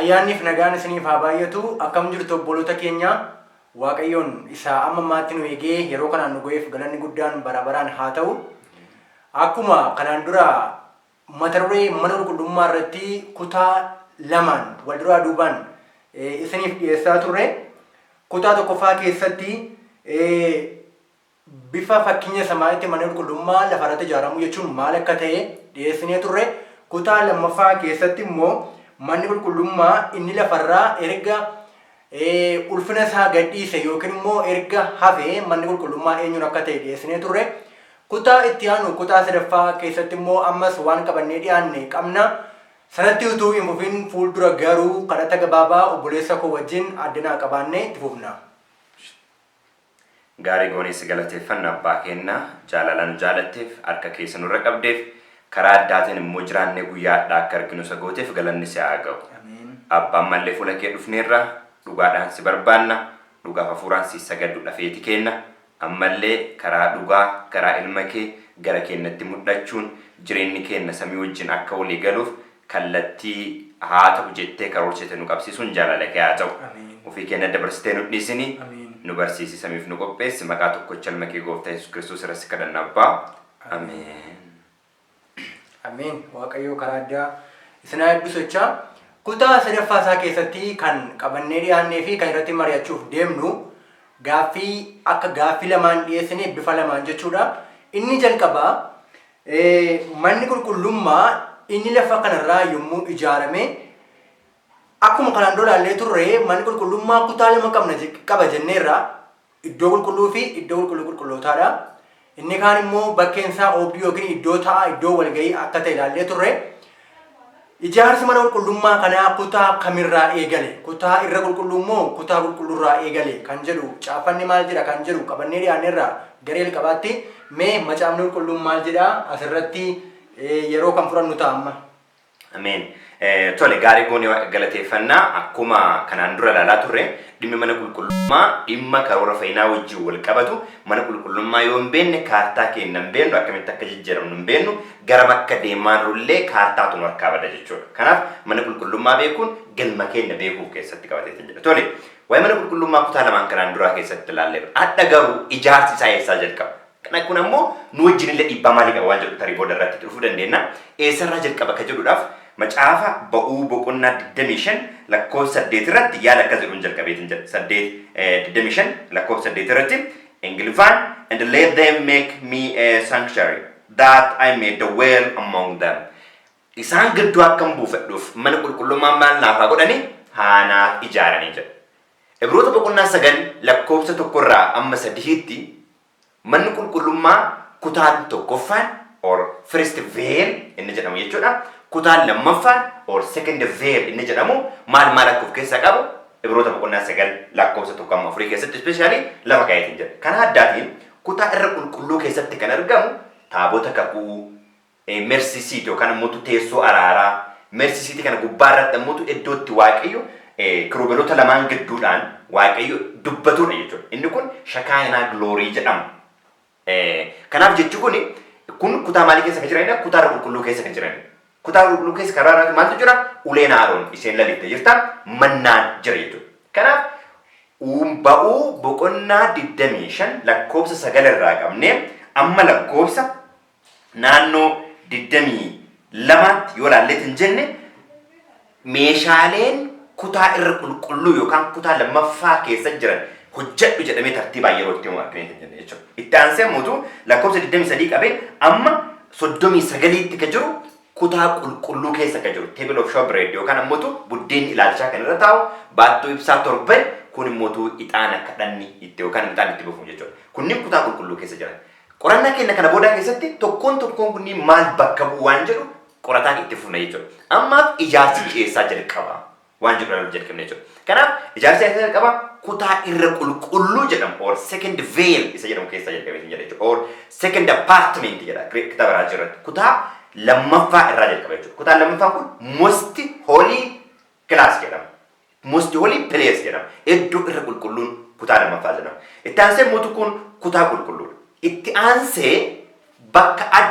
ayyaanniif nagaan isiniif haa baay'atu. Akkam jirtu obboloota keenya. Waaqayyoon isa amma maatiin nu eegee yeroo kanaan nu ga'eef galanni guddaan bara baraan haa ta'u. Akkuma kanaan dura mata duree mana qulqullummaa irratti kutaa lamaan wal duraa duubaan isiniif dhiyeessaa turre. Kutaa tokkoffaa keessatti bifa fakkeenya samaatti mana qulqullummaa lafarratti ijaaramu jechuun maal akka ta'e dhiyeessinee turre. Kutaa lammaffaa keessatti immoo manni qulqullummaa inni lafarraa erga ulfina isaa gadhiise yookiin immoo erga hafee manni qulqullummaa eenyuun akka ta'e dhiyeessinee turre. Kutaa itti aanu kutaa sadaffaa keessatti immoo ammas waan qabannee dhiyaanne qabna. Sanatti utuu hin fufin fuuldura garuu kadhata gabaabaa obboleessa koo wajjin addunyaa qabaannee itti fufna. Gaarii goonis galateeffannaa abbaa keenna jaalalaan jaalatteef harka keessa nurra qabdeef karaa addaatiin immoo jiraannee guyyaadhaa akka arginu sagooteef galanni si haa ga'u. Abbaan mallee fuula kee dhufneerra dhugaadhaan si barbaanna dhugaaf hafuuraan si sagaddu dhafeeti kenna ammallee karaa dhugaa karaa ilma kee gara keenyatti mul'achuun jireenyi keenya samii wajjin akka walii galuuf kallattii haa ta'u jettee karoorsite nu qabsiisuun jaalala kee haa ta'u. Ofii keenya dabarsitee nu dhiisini nu barsiisi samiif nu qopheessi maqaa tokkocha ilma kee gooftaa Yesuus Kiristoos irratti kadhanna abbaa. Ameen. Ameen. Waaqayyoo karaa addaa isin haa eebbisuu. Kutaa sadaffaa isaa keessatti kan qabannee dhiyaannee fi kan irratti mari'achuuf deemnu gaaffii akka gaaffii lamaan dhiyeessine bifa lamaan jechuudha. Inni jalqabaa manni qulqullummaa inni lafa kanarraa yommuu ijaarame akkuma kanaan dura ilaallee turre manni qulqullummaa kutaa lama qaba jenneerra iddoo qulqulluu fi iddoo qulqullootaadha. Inni kaan immoo bakkeen isaa oobdii yookiin iddoo taa'aa iddoo walgahii akka ta'e ilaallee turre. Ijaarsi mana qulqullummaa kanaa kutaa kamirraa eegale? Kutaa irra qulqulluu moo kutaa qulqulluurraa eegale kan jedhu caaffanni maal jedha kan jedhu qabannee dhiyaanneerra garee jalqabaatti mee macaafni qulqulluun maal jedha asirratti yeroo kan fudhannu ta'a amma. Ameen. Tole gaarii goonee galateeffannaa akkuma kanaan dura ilaalaa turre dhimmi mana qulqullummaa dhimma karoora fayyinaa wajjin wal qabatu mana qulqullummaa yoo hin beekne kaartaa keenya hin beeknu akkamitti akka jijjiiramnu hin beeknu gara bakka deemaa jirullee kaartaatu nu harkaa bada jechuudha. Kanaaf mana qulqullummaa beekuun galma keenya beekuu keessatti qabateetti jedha. Tole waa'ee mana qulqullummaa kutaa lamaan kanaan duraa keessatti ilaalleera. Adda garuu ijaarsi isaa eessaa jalqaba? Kana kun ammoo nu wajjin illee dhiibbaa maalii qaba waan jedhu tarii booda irratti dhufuu dandeenya. Eessarraa jalqaba akka jedhuudhaaf macaafa ba'uu boqonnaa 25 lakkoofsa 8 irratti yaada akkas jedhuun jalqabeetiin jedha 25 lakkoofsa 8 irratti Ingiliffaan and let them make me a sanctuary that I may dwell among them. Isaan gidduu akkam buufadhuuf mana qulqullummaa maal naaf haa godhani haanaaf ijaaranii jedha. Ibroota boqonnaa 9 lakkoofsa 1 irraa amma 3tti manni qulqullummaa kutaan tokkoffaan or first veil inni jedhamu jechuudha. Kutaan lammaffaan or second veil inni jedhamu maal akka of keessaa qabu Ibroota boqonnaa 9 lakkoofsa 1 amma 4 keessatti especially lafa kaa'eetiin jedha. Kana addaatiin kutaa irra qulqulluu keessatti kan argamu taabota kakuu mercy seat yookaan immoo teessoo araaraa mercy seat kana gubbaa irratti immoo iddootti waaqayyo kirubeelota lamaan gidduudhaan waaqayyo dubbatudha jechuudha. Inni kun shakaayinaa gloorii jedhama. Kanaaf jechi kun kutaa maalii keessa kan jiranidha? Kutaa irra qulqulluu keessa kan jiranidha. Kutaa qulqulluu keessa karaa irratti maaltu jira? Uleen Aaroon isheen laliftee jirta mannaan jira jechuudha. Kanaaf ba'uu boqonnaa 25 lakkoofsa 9 irraa qabnee amma lakkoofsa naannoo 22 yoo ilaalleetiin jenne meeshaaleen kutaa irra qulqulluu yookaan kutaa lammaffaa keessa jiran hojjedhu jedhamee tartiibaan yeroo itti argameetiin jenne jechuudha. Itti aansee mootu lakkoofsa 23 qabee amma 39tti kan jiru kutaa qulqulluu keessa kan jiru table of showbread yookaan ammoo buddeen ilaalchaa kan irra taa'u baattuu ibsaa torbe kun immoo ixaana kadhanni itti yookaan ixaan itti buufamu jechuudha. Kunniin kutaa qulqulluu keessa jiran. Qorannaa keenya kana booda keessatti tokkoon kunniin maal bakka bu'u waan jedhu qorataa itti fufna jechuudha. Ammaaf ijaarsi keessaa jalqaba waan jedhu jalqabne jechuudha. Kanaaf ijaarsi keessaa jalqaba kutaa irra qulqulluu jedhamu or second veil isa jedhamu keessaa jalqabee jedha jechuudha. Or second apartment jedha kitaaba biraa jirratti kutaa lammaffaa irraa jalqaba jechuudha. Kutaan lammaffaa kun most holy class jedhama. Most holy place jedhama. Iddoo irra qulqulluun kutaa lammaffaa jedhama. Itti aansee mootu kun kutaa qulqulluudha. Itti aansee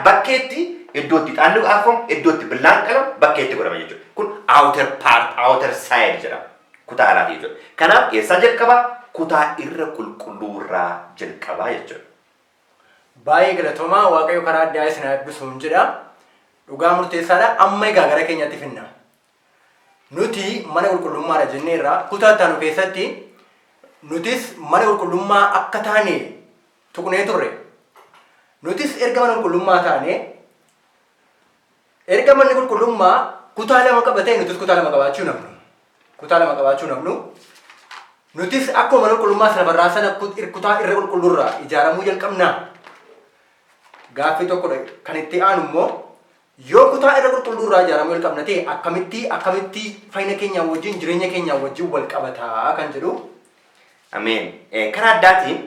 bakkeetti iddootti xaallu aafamu, iddootti billaan qalamu bakka itti godhama jechuudha. Kun outer part, outer side jedhama. Kutaa alaati jechuudha. Kanaaf eessaa jalqabaa? Kutaa irra qulqulluurraa jalqabaa jechuudha. Baay'ee galatoomaa Waaqayyo karaa addaa isin eebbisuun jedha. Dhugaa murteessaadha. Amma egaa gara keenyatti finna. Nuti mana qulqullummaadha jenneerra kutaa itti aanu keessatti nutis mana qulqullummaa akka taane tuqnee turre. Nutis erga mana qulqullummaa taane erga manni qulqullummaa kutaa lama qabatee nutis kutaa lama qabaachuu nabnu. Kutaa lama qabaachuu nabnu. Nutis akkuma mana qulqullummaa sana barraa sana kutaa irra qulqulluurraa ijaaramuu jalqabnaa. Gaaffii tokkodha. Kan itti aanu immoo yoo kutaa irra qulqulluurraa ijaaramuu jalqabna ta'e akkamitti fayyina keenyaa wajjin jireenya keenyaa wajjin wal qabataa kan jedhu. Ameen. Karaa addaatiin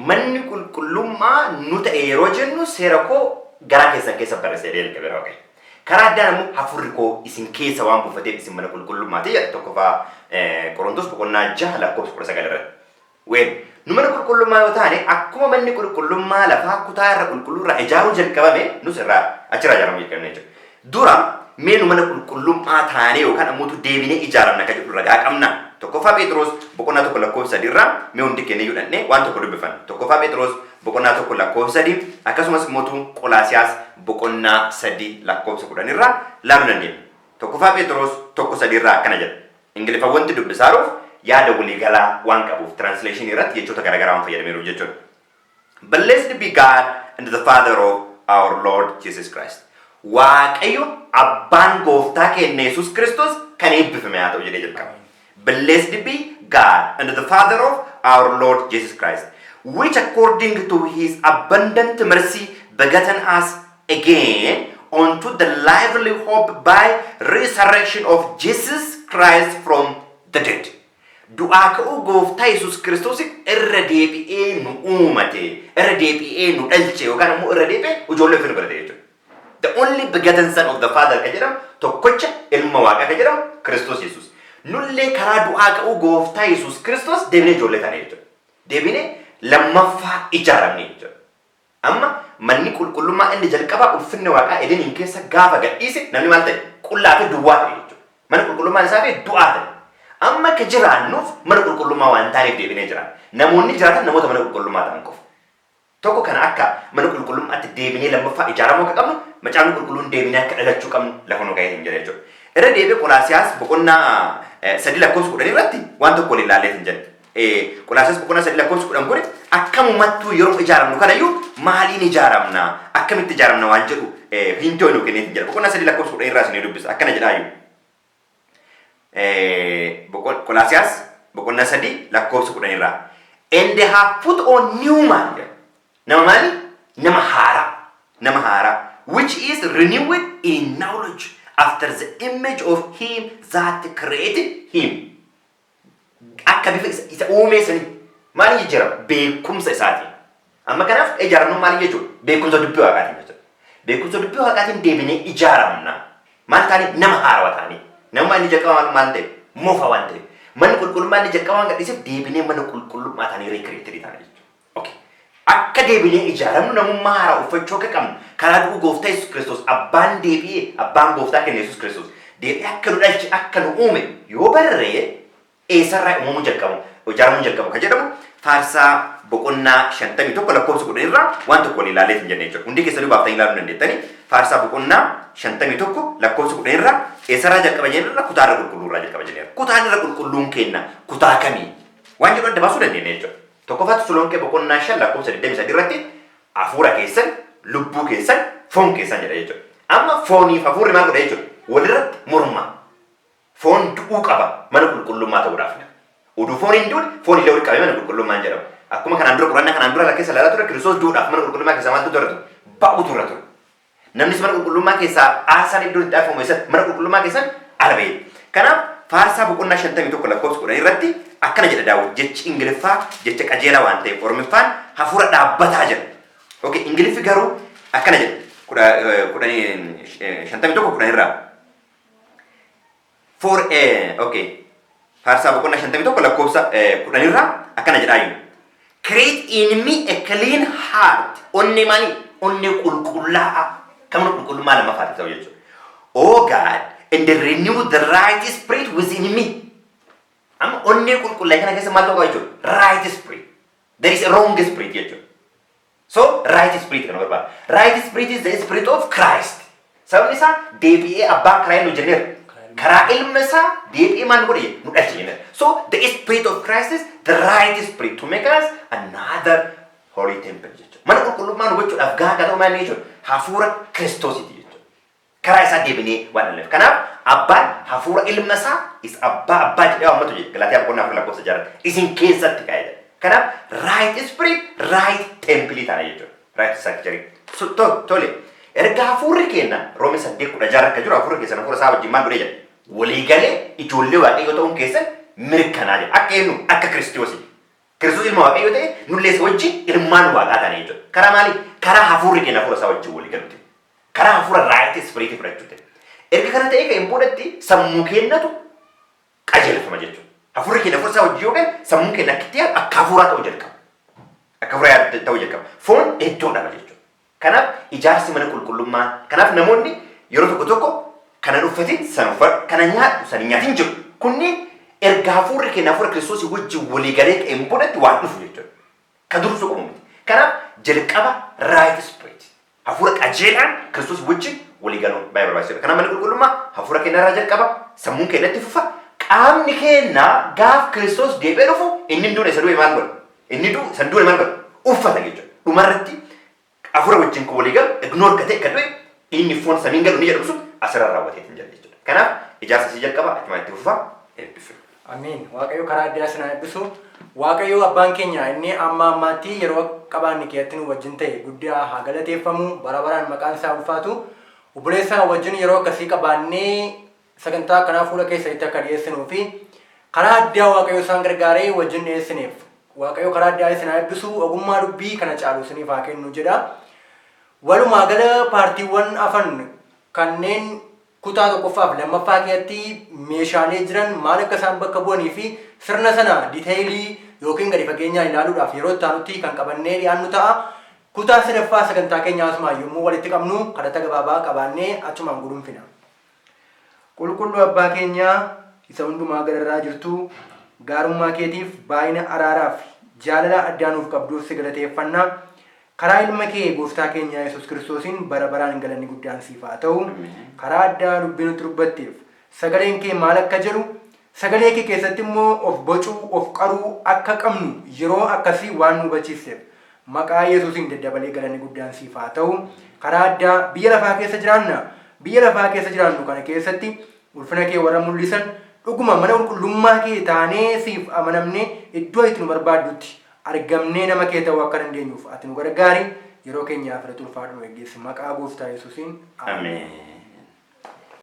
manni qulqullummaa nu ta'e yeroo jennu seera koo garaa keessan keessa barreessee jalqabee raawwate. Karaa addaan immoo hafuurri koo isin keessa waan buufateef isin mana qulqullummaati jedha tokkoffaa Qorontos boqonnaa 6 lakkoofsa 19 irratti. Ween nu mana qulqullummaa yoo taane akkuma manni qulqullummaa lafaa kutaa irra qulqulluurraa ijaaruu jalqabame nus irraa achirraa ijaaramuu jalqabne jechuudha. Dura mee nu mana qulqullummaa taane yookaan ammoo deebinee ijaaramna kan jedhu ragaa qabna. Tokkoffaa Phexros boqonnaa 1 lakkoofsa 3 irraa mee hundi keenya yudhanne waan tokko dubbifanna. Tokkoffaa Phexros boqonnaa 1 lakkoofsa 3 akkasumas immoo Qolaasiyaas boqonnaa 3 lakkoofsa 10 irraa laaluu dandeenya. Tokkoffaa Phexros 1:3 irraa akkana jedha. Ingiliffaan wanti dubbisaaruuf yaada waliigalaa waan qabuuf translation irratti jechoota garaagaraa waan fayyadameeruuf jechuudha. Blessed be God and the Father of our Lord Jesus Christ. Waaqayyo abbaan gooftaa keenya Yesuus Kiristoos kan eebbifame haa ta'u jedhee jalqaba. Blessed be God and the Father of our Lord Jesus Christ, which according to his abundant mercy begotten us again unto the lively hope by resurrection of Jesus Christ from the dead. Du'aa ka'uu gooftaa Yesuus Kiristoos irra deebi'ee nu uumate, irra deebi'ee nu dhalche yookaan immoo irra deebi'ee ijoollee ofii nu godhate jechuudha. The only begotten son of the Father ka jedhamu tokkocha ilma Waaqaa ka jedhamu Kiristoos Yesuus. Nullee karaa du'aa ka'uu gooftaa Yesuus Kiristoos deebinee ijoollee taane jechuudha. Deebinee lammaffaa ijaaramne jechuudha. Amma manni qulqullummaa inni jalqabaa ulfinni Waaqaa Edeniin keessa gaafa gadhiise namni maal ta'e? Qullaa fi duwwaa ta'e jechuudha. Mana qulqullummaan isaa fi du'aa ta'e. Amma ka jiraannuuf mana qulqullummaa waan taaneef deebinee jiraanna. Namoonni jiraatan namoota mana qulqullummaa ta'an qofa. Tokko kana akka mana qulqullummaatti deebinee lammaffaa ijaaramuu akka qabnu macaafni qulqulluun deebinee akka dhalachuu qabnu lafa nu ga'ee hin jira jechuudha. Irra deebi'ee Qolaasiyaas boqonnaa 3 lakkoofsa 10 irratti waan tokko waliin ilaallee hin jedhe. Qolaasiyaas boqonnaa 3 lakkoofsa 10 kun akkamumattuu yeroo ijaaramnu kanayyuu maaliin ijaaramna akkamitti ijaaramna waan jedhu hintoo nu kennee hin jedhe. Boqonnaa 3 lakkoofsa 10 irraa isin dubbisa akkana jedhaayyuu. Qolaasiyaas boqonnaa 3 lakkoofsa 10 irraa. And they have put on new man. Nama maali? Nama haaraa. Which is renewed in knowledge after the image of him that created him. Akka bifa isa uume sani maali jijjiirama? Beekumsa isaati. Amma kanaaf ijaaramnu maali jechuudha? Beekumsa dubbii Waaqaatiin jechuudha. Beekumsa dubbii Waaqaatiin deebinee ijaaramna. Maal taanii? Nama haarawaa taanii. Nama inni jalqabaa maal ta'e? Mofa waan ta'e. Manni qulqullummaa inni jalqabaa waan gadhiiseef deebinee mana qulqullummaa taanii recreated taana jechuudha. Okay. Akka deebinee ijaaramnu namummaa haaraa uffachuu akka qabnu karaa du'uu gooftaa Yesuus Kiristoos abbaan deebi'ee abbaan gooftaa keenya Yesuus Kiristoos deebi'ee akka nu dhalche akka nu uume yoo barree eessarraa uumamuu jalqabu ijaaramuu jalqabu kan jedhamu Faarsaa boqonnaa 51 lakkoofsa 10 irraa waan tokko waliin ilaallee hin jenne jechuudha. Hundi keessanii baaftanii ilaaluu dandeettanii Faarsaa boqonnaa 51 lakkoofsa 10 irraa eessarraa jalqaba jenneerra kutaa irra qulqulluurraa jalqaba jenneerra. Kutaan irra qulqulluun kenna kutaa kamii waan jedhu adda baasuu dandeenya jechuudha. Tokkoffaa Tasaloniqee boqonnaa 5 lakkoofsa 23 irratti hafuura keessan, lubbuu keessan, foon keessan jedha jechuudha. Amma fooniif hafuurri maal godha jechuudha? Walirratti morma. Foon du'uu qaba mana qulqullummaa ta'uudhaaf. Oduu foon hin duune foon illee wal qabee mana qulqullummaan jedhama. Akkuma kanaan dura qorannaa kanaan dura lakkeessa ilaalaa ture Kiristoos du'uudhaaf mana qulqullummaa keessaa maaltu ture? Ba'uutu irra ture. Namnis mana qulqullummaa keessaa aarsaan iddoo itti dhaafamu eessatti mana qulqullummaa keessan ala ba'e. Kanaaf Faarsaa boqonnaa 51 lakkoofsa 10 irratti akkana jedha Daawit jechi Ingiliffaa jecha qajeelaa waan ta'eef Oromiffaan hafuura dhaabbataa jedha. Okay, Ingiliffi garuu akkana jedha 51 irraa. Faarsaa boqonnaa 51 lakkoofsa 10 irraa akkana jedhaayyuu. Create in me a clean heart. Onnee maali? Onnee qulqullaa'aa. Kan mana qulqullummaa lammaffaa ta'u jechuudha. Oh God, and renew the right spirit within me. Amma onnee qulqullaa'e kana keessa maal ta'u jechuudha? Right spirit. There is a wrong spirit jechuudha. So right spirit kan barbaada. Right spirit is the spirit of Christ. Sababni isaa deebi'ee abbaan karaa nu jenneera. Karaa ilma isaa deebi'ee maal godhe nu dhalche jenneera. So the spirit of Christ is the right spirit to make us another holy temple jechuudha. Mana qulqullummaa nu gochuudhaaf gaagaa ta'u maal jechuudha? Hafuura Kiristoositi jechuudha. Karaa isaa deebinee waan dhalleef. Kanaaf abbaan hafuura ilma isaa is abbaa jedhee waammatu jedhe. Galaatiyaa boqonnaa afur lakkoofsa jaarratti isin keessatti kaa'edha. Kanaaf right spirit, right temple taana jechuudha. Right sanctuary. So tole. Erga hafuurri keenya Roome 8:16 akka jiru hafuurri keessan hafuura isaa wajjin maal godhee jira? Walii galee ijoollee waaqayyoo ta'uun keessan mirkanaa jira. Akka eenyu akka Kiristoos. Kiristoos ilma waaqayyoo ta'e nullee isa wajjin ilmaan waaqaa taane jechuudha. Karaa maali? Karaa hafuurri keenya hafuura isaa wajjin walii galuuti. Karaa hafuura right spirit fudhachuuti. Erga kana ta'ee kan boodatti sammuu keenyatu qajeelfama jechuudha. Hafuurri keenya hafuura isaa wajjin yoo galu sammuu keenya akka hafuuraa ta'uu jalqaba. Akka hafuuraa ta'uu jalqaba. Foon iddoo dhaba jechuudha. Kanaaf ijaarsi mana qulqullummaa. Kanaaf namoonni yeroo tokko kana uffatin san uffatu kana nyaatu san nyaatin jiru. Kunniin erga hafuurri keenya hafuura Kiristoos wajjin walii galee qe'een boodatti waan dhufu jechuudha. Kan dursu qabu miti. Kanaaf jalqaba right spirit. Hafuura qajeelaan Kiristoos wajjin walii galuun baay'ee barbaachisaadha. Kanaaf mana qulqullummaa hafuura keenya irraa jalqaba sammuun keenyatti fufa. Qaamni keenya gaaf Kiristoos deebi'ee dhufu inni du'e isa du'e maal godha? Inni du'e san du'e maal godha? Uffata jechuudha. Dhumarratti hafuura wajjin ko walii galu ignore ka ta'e ka du'e inni foon samiin galu ni jedhamu sun asirraa raawwatee hin jirre jechuudha. Kanaaf ijaarsa si jalqaba achuma itti fufa eebbisu. Amiin. Waaqayyo karaa addaa sinaa eebbisu. Waaqayyo abbaan keenya inni amma ammaatti yeroo qabaanni keetti nu wajjin ta'e guddaa haa galateeffamu bara baraan maqaan isaa ulfaatu. Obboleessa wajjin yeroo akkasii qabaannee sagantaa kanaa fuula keessatti akka dhiyeessinuu fi karaa addaa waaqayyo isaan gargaaree wajjin dhiyeessineef waaqayyo karaa addaa isin eebbisu ogummaa dubbii kana caalu isiniif haa kennu jedha. Walumaa gala paartiiwwan afan kanneen kutaa tokkoffaaf lammaffaa keessatti meeshaalee jiran maal akka isaan bakka bu'anii fi sirna sana diteelii yookiin gadi fageenyaan ilaaluudhaaf yeroo itti aanutti kan qabannee dhiyaannu ta'a. Kutaa sadaffaa sagantaa keenyaa asumaa yommuu walitti qabnu kadhata gabaabaa qabaannee achumaan gudunfina. Qulqulluu abbaa keenyaa isa hundumaa gararraa jirtu gaarummaa keetiif baay'ina araaraaf jaalala addaa nuuf qabduuf si galateeffannaa. Karaa ilma kee gooftaa keenya Yesuus Kiristoosiin bara baraan galanni guddaan siif haa ta'u. Karaa addaa dubbii nutti dubbatteef sagaleen kee maal akka jedhu sagalee kee keessatti immoo of bocuu of qaruu akka qabnu yeroo akkasii waan nu hubachiifteef maqaa Yesuusiin daddabalee galanni guddaan siif haa ta'u. Karaa addaa biyya lafaa keessa jiraanna. Biyya lafaa keessa jiraannu kana keessatti ulfina kee warra mul'isan dhuguma mana qulqullummaa kee taanee siif amanamnee iddoo itti nu barbaaddutti argamnee nama kee ta'uu akka dandeenyuuf ati nu gargaari yeroo keenyaaf irratti ulfaadhu eeggeessi maqaa gooftaa Yesuusiin. Ameen.